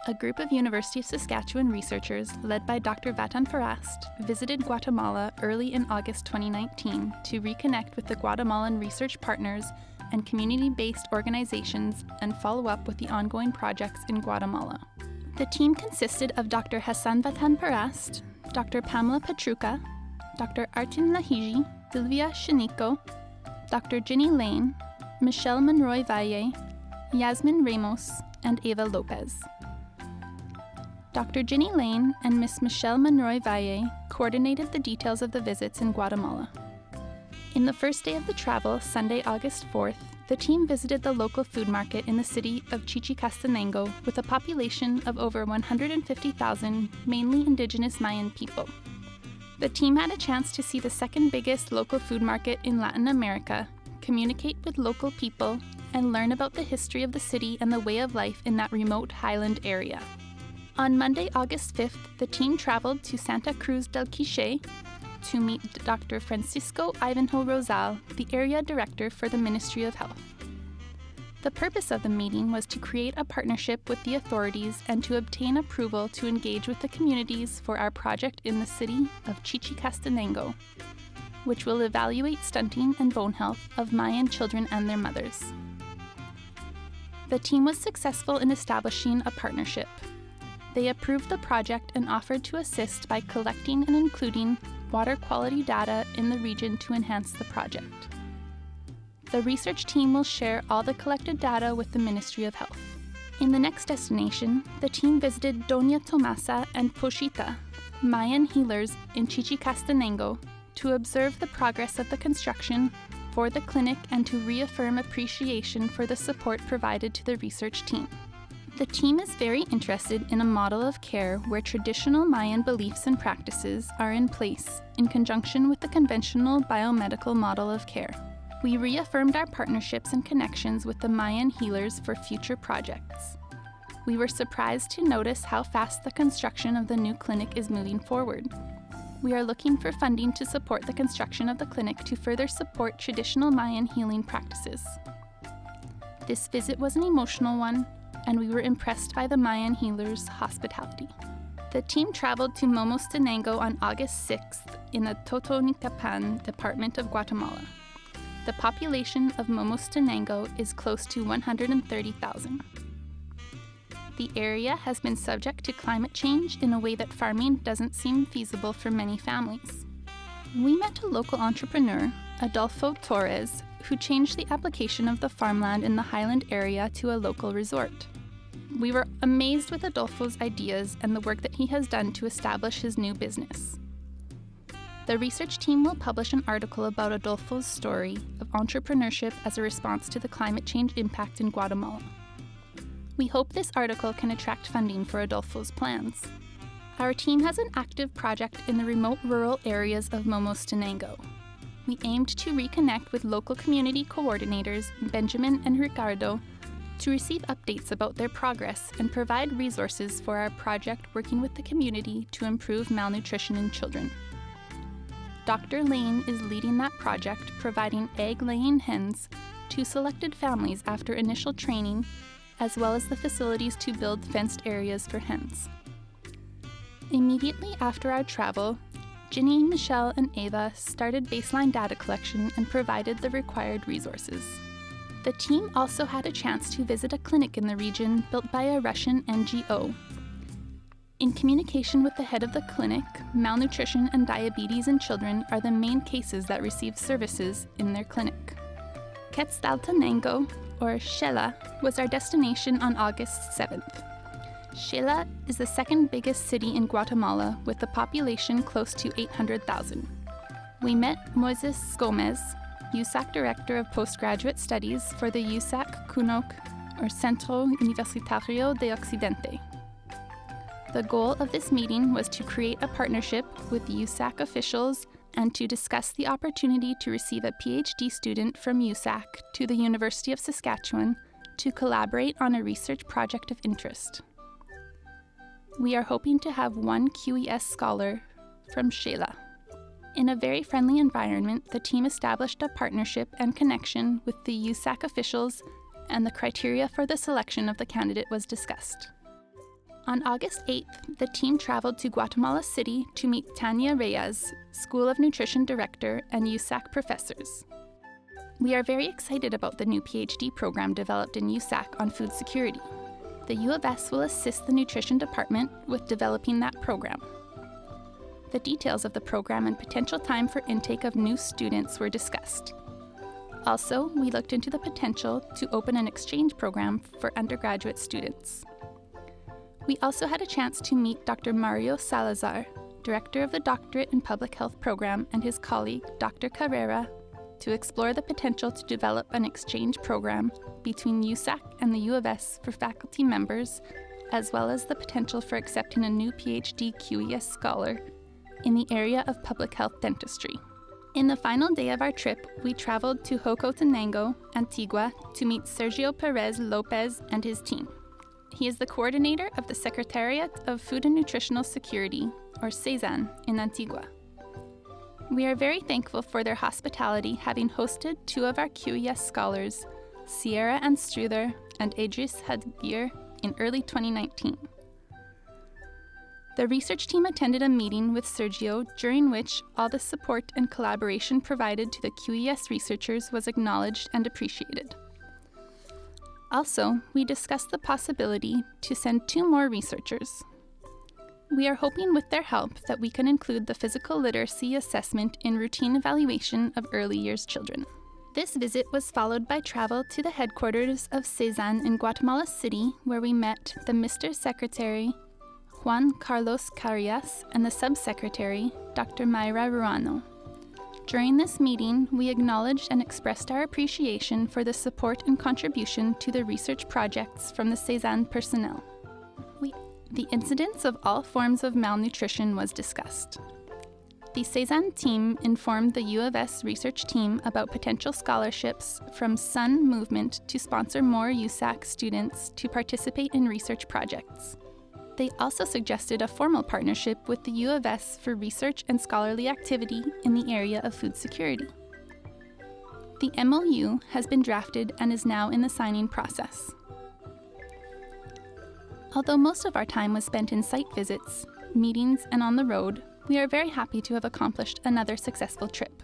A group of University of Saskatchewan researchers, led by Dr. Vatan Parast, visited Guatemala early in August 2019 to reconnect with the Guatemalan research partners and community-based organizations and follow up with the ongoing projects in Guatemala. The team consisted of Dr. Hassan Vatan Parast, Dr. Pamela Petruca, Dr. Artin Lahiji, Sylvia Shiniko, Dr. Ginny Lane, Michelle Monroy Valle, Yasmin Ramos, and Eva Lopez. Dr. Ginny Lane and Ms. Michelle Monroy Valle coordinated the details of the visits in Guatemala. In the first day of the travel, Sunday, August 4th, the team visited the local food market in the city of Chichicastenango with a population of over 150,000 mainly indigenous Mayan people. The team had a chance to see the second biggest local food market in Latin America, communicate with local people, and learn about the history of the city and the way of life in that remote highland area. On Monday, August 5th, the team traveled to Santa Cruz del Quiché to meet Dr. Francisco Ivanhoe Rosal, the area director for the Ministry of Health. The purpose of the meeting was to create a partnership with the authorities and to obtain approval to engage with the communities for our project in the city of Chichicastenango, which will evaluate stunting and bone health of Mayan children and their mothers. The team was successful in establishing a partnership. They approved the project and offered to assist by collecting and including water quality data in the region to enhance the project. The research team will share all the collected data with the Ministry of Health. In the next destination, the team visited Doña Tomasa and Pochita, Mayan healers in Chichicastenango, to observe the progress of the construction for the clinic and to reaffirm appreciation for the support provided to the research team. The team is very interested in a model of care where traditional Mayan beliefs and practices are in place in conjunction with the conventional biomedical model of care. We reaffirmed our partnerships and connections with the Mayan healers for future projects. We were surprised to notice how fast the construction of the new clinic is moving forward. We are looking for funding to support the construction of the clinic to further support traditional Mayan healing practices. This visit was an emotional one, and we were impressed by the Mayan healers' hospitality. The team traveled to Momostenango on August 6th in the Totonicapán department of Guatemala. The population of Momostenango is close to 130,000. The area has been subject to climate change in a way that farming doesn't seem feasible for many families. We met a local entrepreneur, Adolfo Torres, who changed the application of the farmland in the highland area to a local resort. We were amazed with Adolfo's ideas and the work that he has done to establish his new business. The research team will publish an article about Adolfo's story of entrepreneurship as a response to the climate change impact in Guatemala. We hope this article can attract funding for Adolfo's plans. Our team has an active project in the remote rural areas of Momostenango. We aimed to reconnect with local community coordinators, Benjamin and Ricardo, to receive updates about their progress and provide resources for our project working with the community to improve malnutrition in children. Dr. Lane is leading that project, providing egg-laying hens to selected families after initial training, as well as the facilities to build fenced areas for hens. Immediately after our travel, Ginny, Michelle, and Ava started baseline data collection and provided the required resources. The team also had a chance to visit a clinic in the region built by a Russian NGO. In communication with the head of the clinic, malnutrition and diabetes in children are the main cases that receive services in their clinic. Quetzaltenango, or Xela, was our destination on August 7th. Xela is the second biggest city in Guatemala with a population close to 800,000. We met Moises Gomez, USAC Director of Postgraduate Studies for the USAC CUNOC, or Centro Universitario de Occidente. The goal of this meeting was to create a partnership with USAC officials and to discuss the opportunity to receive a PhD student from USAC to the University of Saskatchewan to collaborate on a research project of interest. We are hoping to have one QES scholar from Xela. In a very friendly environment, the team established a partnership and connection with the USAC officials, and the criteria for the selection of the candidate was discussed. On August 8th, the team traveled to Guatemala City to meet Tania Reyes, School of Nutrition Director and USAC professors. We are very excited about the new PhD program developed in USAC on food security. The U of S will assist the nutrition department with developing that program. The details of the program and potential time for intake of new students were discussed. Also, we looked into the potential to open an exchange program for undergraduate students. We also had a chance to meet Dr. Mario Salazar, Director of the Doctorate in Public Health program, and his colleague, Dr. Carrera, to explore the potential to develop an exchange program between USAC and the U of S for faculty members, as well as the potential for accepting a new PhD QES scholar in the area of public health dentistry. In the final day of our trip, we traveled to Jocotenango, Antigua, to meet Sergio Perez Lopez and his team. He is the coordinator of the Secretariat of Food and Nutritional Security, or CESAN, in Antigua. We are very thankful for their hospitality, having hosted two of our QES scholars, Sierra and Struther and Idris Hadgir, in early 2019. The research team attended a meeting with Sergio during which all the support and collaboration provided to the QES researchers was acknowledged and appreciated. Also, we discussed the possibility to send two more researchers. We are hoping with their help that we can include the physical literacy assessment in routine evaluation of early years children. This visit was followed by travel to the headquarters of CESAN in Guatemala City, where we met the Mr. Secretary, Juan Carlos Carias, and the Subsecretary, Dr. Mayra Ruano. During this meeting, we acknowledged and expressed our appreciation for the support and contribution to the research projects from the CESAN personnel. The incidence of all forms of malnutrition was discussed. The CESAN team informed the U of S research team about potential scholarships from Sun Movement to sponsor more USAC students to participate in research projects. They also suggested a formal partnership with the U of S for research and scholarly activity in the area of food security. The MOU has been drafted and is now in the signing process. Although most of our time was spent in site visits, meetings, and on the road, we are very happy to have accomplished another successful trip.